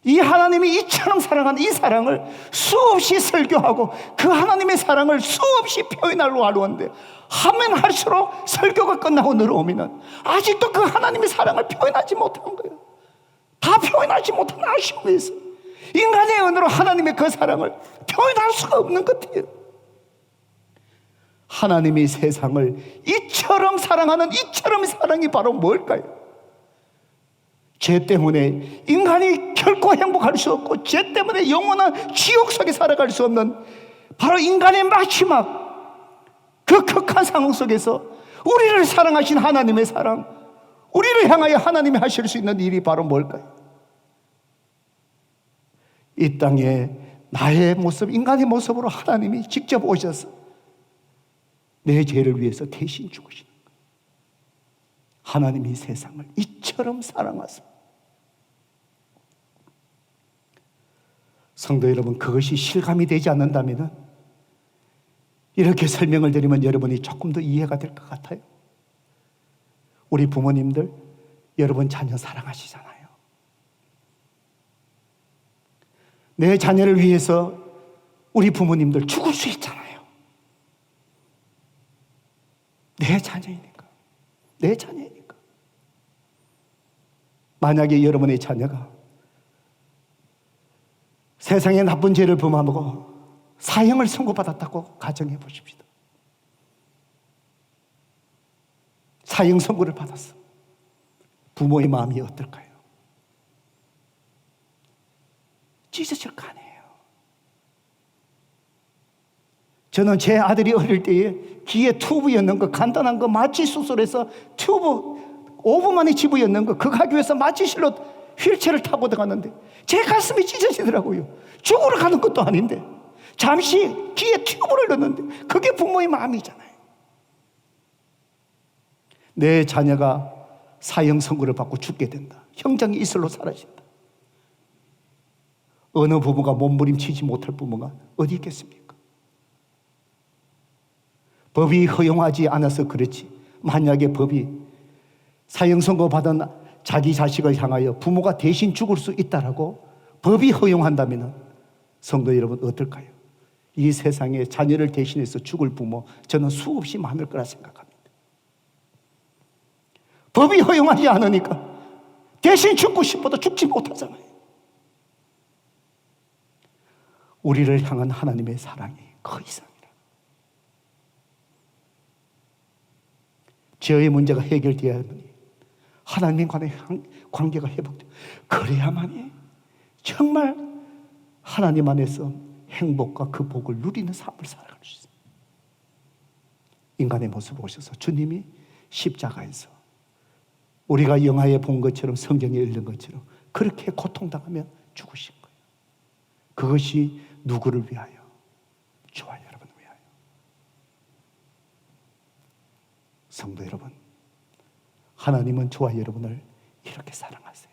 이 하나님이 이처럼 사랑한 이 사랑을 수없이 설교하고 그 하나님의 사랑을 수없이 표현하려고 하려는데, 하면 할수록 설교가 끝나고 늘어오면 아직도 그 하나님의 사랑을 표현하지 못한 거예요. 다 표현하지 못한 아쉬움이 있어요. 인간의 언어로 하나님의 그 사랑을 표현할 수가 없는 것 같아요. 하나님이 세상을 이처럼 사랑하는 이처럼 사랑이 바로 뭘까요? 죄 때문에 인간이 결코 행복할 수 없고, 죄 때문에 영원한 지옥 속에 살아갈 수 없는 바로 인간의 마지막 그 극한 상황 속에서 우리를 사랑하신 하나님의 사랑, 우리를 향하여 하나님이 하실 수 있는 일이 바로 뭘까요? 이 땅에 나의 모습, 인간의 모습으로 하나님이 직접 오셔서 내 죄를 위해서 대신 죽으시는 거예요. 하나님이 세상을 이처럼 사랑하사. 성도 여러분, 그것이 실감이 되지 않는다면 이렇게 설명을 드리면 여러분이 조금 더 이해가 될 것 같아요. 우리 부모님들, 여러분 자녀 사랑하시잖아요. 내 자녀를 위해서 우리 부모님들 죽을 수 있잖아요. 내 자녀이니까. 내 자녀이니까. 만약에 여러분의 자녀가 세상에 나쁜 죄를 범하고 사형을 선고받았다고 가정해 보십시다. 사형 선고를 받았어. 부모의 마음이 어떨까요? 찢어질 거 아니에요. 저는 제 아들이 어릴 때에 귀에 튜브였는 거, 간단한 거 마취 수술해서 튜브 5분 만에 집어였는 거, 그거 하기 위해서 마취실로 휠체어를 타고 들어갔는데 제 가슴이 찢어지더라고요. 죽으러 가는 것도 아닌데 잠시 귀에 튜브를 넣었는데 그게 부모의 마음이잖아요. 내 자녀가 사형 선고를 받고 죽게 된다. 형장이 이슬로 사라진다. 어느 부모가 몸부림치지 못할 부모가 어디 있겠습니까? 법이 허용하지 않아서 그렇지, 만약에 법이 사형 선고 받은 자기 자식을 향하여 부모가 대신 죽을 수 있다라고 법이 허용한다면 성도 여러분 어떨까요? 이 세상에 자녀를 대신해서 죽을 부모 저는 수없이 많을 거라 생각합니다. 법이 허용하지 않으니까 대신 죽고 싶어도 죽지 못하잖아요. 우리를 향한 하나님의 사랑이 그 이상이라. 죄의 문제가 해결되어야만이 하나님과의 관계가 회복돼요. 그래야만이 정말 하나님 안에서 행복과 그 복을 누리는 삶을 살아갈 수 있습니다. 인간의 모습을 보셔서 주님이 십자가에서 우리가 영화에 본 것처럼, 성경에 읽는 것처럼 그렇게 고통당하며 죽으신 거예요. 그것이 누구를 위하여? 저와 여러분을 위하여. 성도 여러분, 하나님은 저와 여러분을 이렇게 사랑하세요.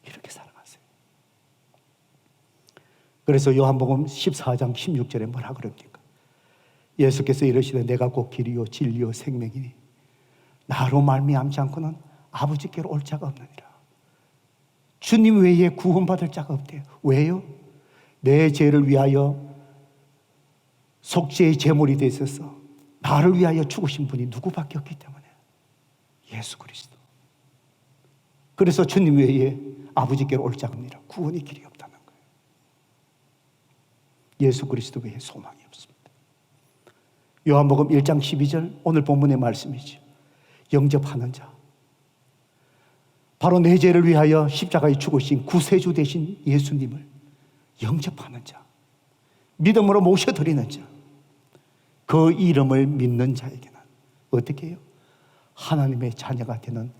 이렇게 사랑하세요. 그래서 요한복음 14장 16절에 뭐라 그럽니까? 예수께서 이르시되 내가 곧 길이요 진리요 생명이니 나로 말미암지 않고는 아버지께로 올 자가 없느니라. 주님 외에 구원받을 자가 없대요. 왜요? 내 죄를 위하여 속죄의 제물이 되셔서 나를 위하여 죽으신 분이 누구밖에 없기 때문에 예수 그리스도. 그래서 주님 외에 아버지께로 올 자가 없느니라. 구원의 길이 없다는 거예요. 예수 그리스도 외에 소망이 없습니다. 요한복음 1장 12절 오늘 본문의 말씀이죠. 영접하는 자, 바로 내 죄를 위하여 십자가에 죽으신 구세주 되신 예수님을 영접하는 자, 믿음으로 모셔드리는 자, 그 이름을 믿는 자에게는 어떻게 해요? 하나님의 자녀가 되는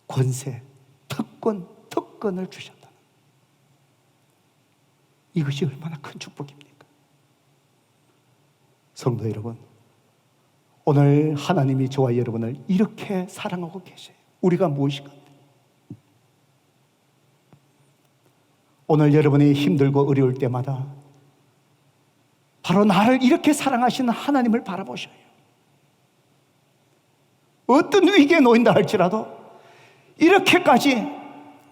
권세, 특권을 주셨다는, 이것이 얼마나 큰 축복입니까? 성도 여러분, 오늘 하나님이 저와 여러분을 이렇게 사랑하고 계세요. 우리가 무엇인가? 오늘 여러분이 힘들고 어려울 때마다 바로 나를 이렇게 사랑하시는 하나님을 바라보셔요. 어떤 위기에 놓인다 할지라도 이렇게까지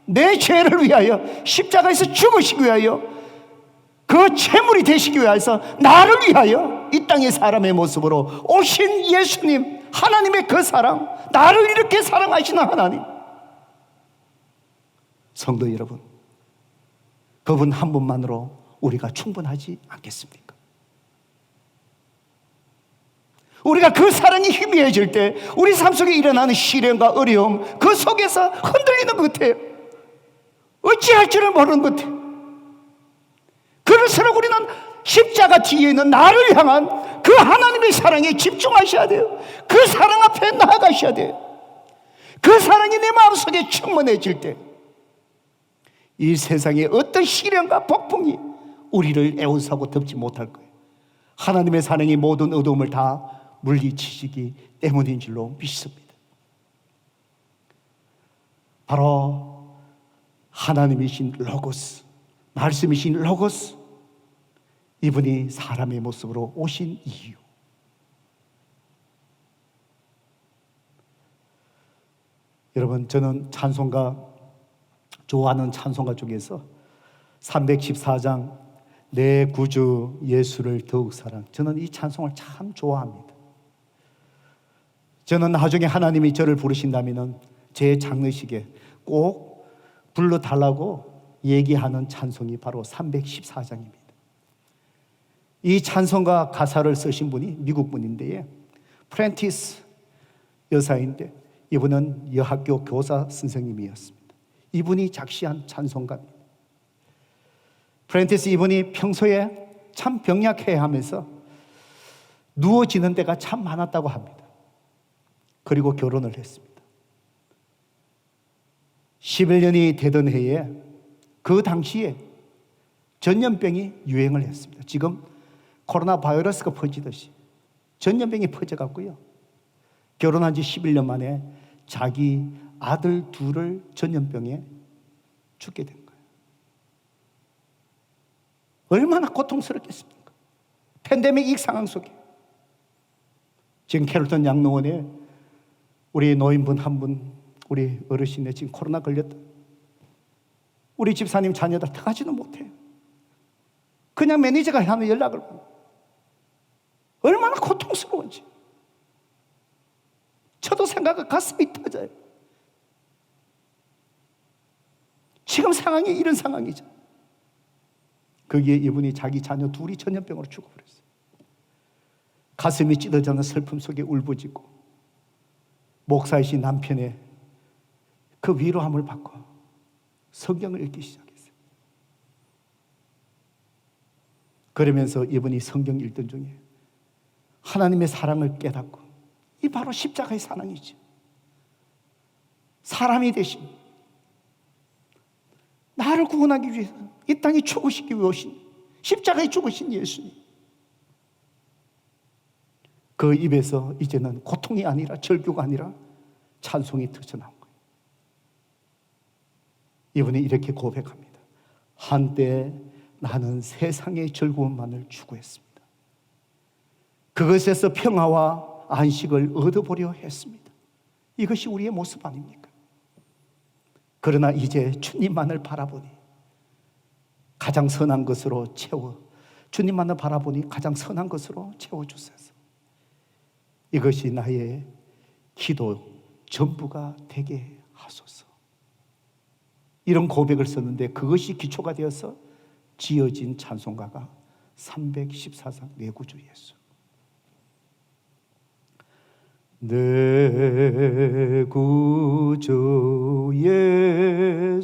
내 죄를 위하여 십자가에서 죽으시기 위하여 그 제물이 되시기 위해서 나를 위하여 이 땅의 사람의 모습으로 오신 예수님, 하나님의 그 사랑, 나를 이렇게 사랑하시는 하나님. 성도 여러분, 그분 한 분만으로 우리가 충분하지 않겠습니까? 우리가 그 사랑이 희미해질 때 우리 삶 속에 일어나는 시련과 어려움, 그 속에서 흔들리는 것 같아요. 어찌할 줄을 모르는 것 같아요. 그럴수록 우리는 십자가 뒤에 있는 나를 향한 그 하나님의 사랑에 집중하셔야 돼요. 그 사랑 앞에 나아가셔야 돼요. 그 사랑이 내 마음속에 충만해질 때 이 세상의 어떤 시련과 폭풍이 우리를 애워싸고 덮지 못할 거예요. 하나님의 사랑이 모든 어두움을 다 물리치시기 때문인 줄로 믿습니다. 바로 하나님이신 로고스, 말씀이신 로고스, 이분이 사람의 모습으로 오신 이유. 여러분, 저는 찬송가, 좋아하는 찬송가 중에서 314장 내 구주 예수를 더욱 사랑, 저는 이 찬송을 참 좋아합니다. 저는 나중에 하나님이 저를 부르신다면 제 장례식에 꼭 불러달라고 얘기하는 찬송이 바로 314장입니다. 이 찬송가 가사를 쓰신 분이 미국 분인데 프랜티스 여사인데 이분은 여학교 교사 선생님이었습니다. 이분이 작시한 찬송가입니다. 프랜티스 이분이 평소에 참 병약해야 하면서 누워지는 데가 참 많았다고 합니다. 그리고 결혼을 했습니다. 11년이 되던 해에 그 당시에 전염병이 유행을 했습니다. 지금 코로나 바이러스가 퍼지듯이 전염병이 퍼져갔고요. 결혼한 지 11년 만에 자기 아들 둘을 전염병에 죽게 된 거예요. 얼마나 고통스럽겠습니까? 팬데믹 이 상황 속에. 지금 캐롤턴 양로원에 우리 노인분 한 분, 우리 어르신네 지금 코로나 걸렸다. 우리 집사님 자녀들 들어가지도 못해요. 그냥 매니저가 하는 연락을 받고. 얼마나 고통스러운지. 저도 생각가 가슴이 터져요. 지금 상황이 이런 상황이죠. 거기에 이분이 자기 자녀 둘이 전염병으로 죽어버렸어요. 가슴이 찢어지는 슬픔 속에 울부짖고 목사이신 남편의 그 위로함을 받고 성경을 읽기 시작했어요. 그러면서 이분이 성경 읽던 중에 하나님의 사랑을 깨닫고, 이 바로 십자가의 사랑이죠. 사람이 되신, 나를 구원하기 위해서 이 땅에 죽으시기 위해 오신, 십자가에 죽으신 예수님. 그 입에서 이제는 고통이 아니라, 절규가 아니라 찬송이 터져나온 거예요. 이분이 이렇게 고백합니다. 한때 나는 세상의 즐거움만을 추구했습니다. 그것에서 평화와 안식을 얻어보려 했습니다. 이것이 우리의 모습 아닙니까? 그러나 이제 주님만을 바라보니 가장 선한 것으로 주님만을 바라보니 가장 선한 것으로 채워주소서. 이것이 나의 기도 전부가 되게 하소서. 이런 고백을 썼는데 그것이 기초가 되어서 지어진 찬송가가 314장 내 구주 예수. 내 구주 예수를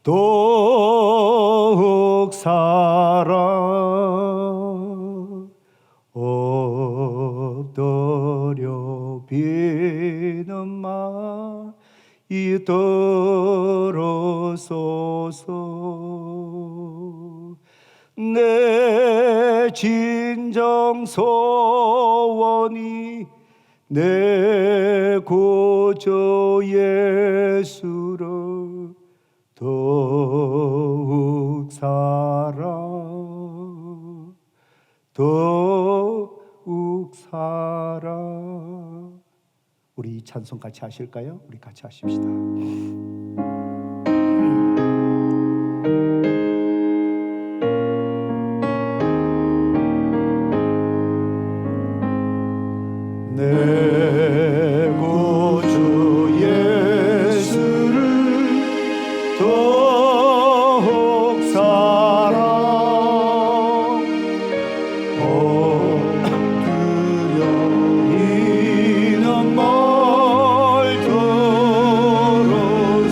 더욱 사랑 엎드려 비는 말 이들어소서. 내 진정 소원이 내 구주 예수를 더욱 사랑 더욱 사랑. 우리 이 찬송 같이 하실까요? 우리 같이 하십시다. 내 구주 예수를 더욱 사랑 엎드려 이는 말 들어소서.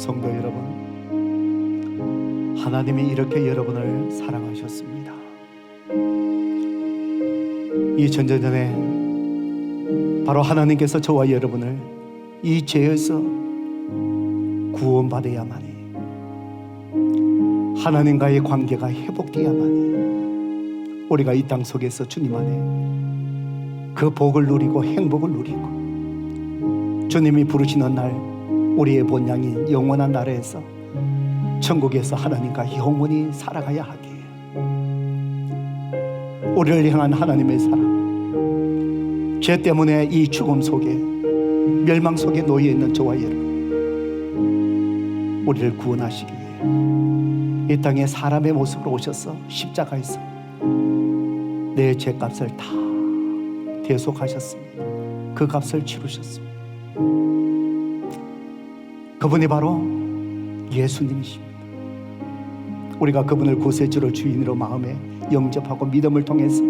성도 여러분, 하나님이 이렇게 여러분을 사랑하셨습니다. 2000년 전에 바로 하나님께서 저와 여러분을 이 죄에서 구원받아야만이, 하나님과의 관계가 회복되어야만이 우리가 이 땅 속에서 주님 안에 그 복을 누리고 행복을 누리고 주님이 부르시는 날 우리의 본향인 영원한 나라에서 천국에서 하나님과 영원히 살아가야 하기에, 우리를 향한 하나님의 사랑, 죄 때문에 이 죽음 속에 멸망 속에 놓여 있는 저와 여러분, 우리를 구원하시기 위해 이 땅에 사람의 모습으로 오셔서 십자가에서 내 죄값을 다 대속하셨습니다. 그 값을 치르셨습니다. 그분이 바로 예수님이십니다. 우리가 그분을 구세주로 주인으로 마음에 영접하고 믿음을 통해서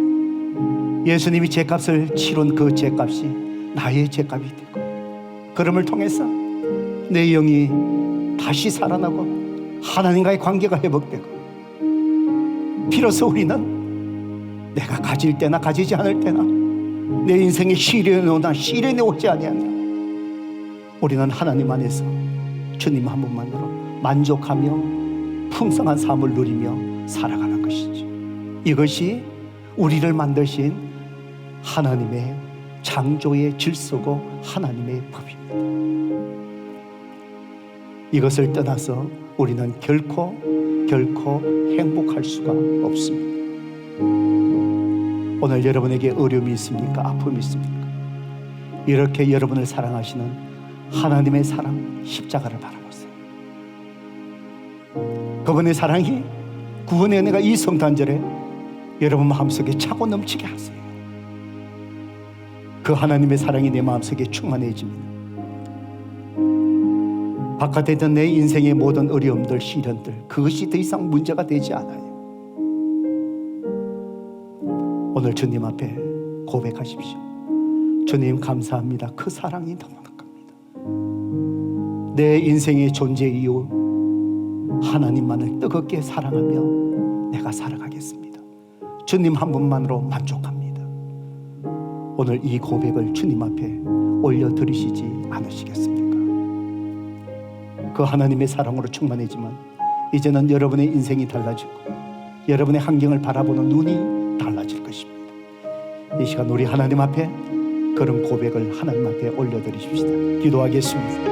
예수님이 죄값을 치른 그 죄값이 나의 죄값이 되고, 그럼을 통해서 내 영이 다시 살아나고 하나님과의 관계가 회복되고, 비로소 우리는 내가 가질 때나 가지지 않을 때나 내 인생에 시련이 오나 시련이 오지 아니하니라 우리는 하나님 안에서 주님 한 분만으로 만족하며 풍성한 삶을 누리며 살아가는 것이죠. 이것이 우리를 만드신 하나님의 창조의 질서고 하나님의 법입니다. 이것을 떠나서 우리는 결코 행복할 수가 없습니다. 오늘 여러분에게 어려움이 있습니까? 아픔이 있습니까? 이렇게 여러분을 사랑하시는 하나님의 사랑, 십자가를 바라보세요. 그분의 사랑이, 구원의 은혜가 이 성탄절에 여러분 마음속에 차고 넘치게 하세요. 그 하나님의 사랑이 내 마음속에 충만해집니다. 바깥에 있던 내 인생의 모든 어려움들, 시련들, 그것이 더 이상 문제가 되지 않아요. 오늘 주님 앞에 고백하십시오. 주님 감사합니다. 그 사랑이 너무나 큽니다. 내 인생의 존재 이유 하나님만을 뜨겁게 사랑하며 내가 살아가겠습니다. 주님 한 분만으로 만족합니다. 오늘 이 고백을 주님 앞에 올려드리시지 않으시겠습니까? 그 하나님의 사랑으로 충만해지만 이제는 여러분의 인생이 달라지고 여러분의 환경을 바라보는 눈이 달라질 것입니다. 이 시간 우리 하나님 앞에 그런 고백을 하나님 앞에 올려드리십시다. 기도하겠습니다.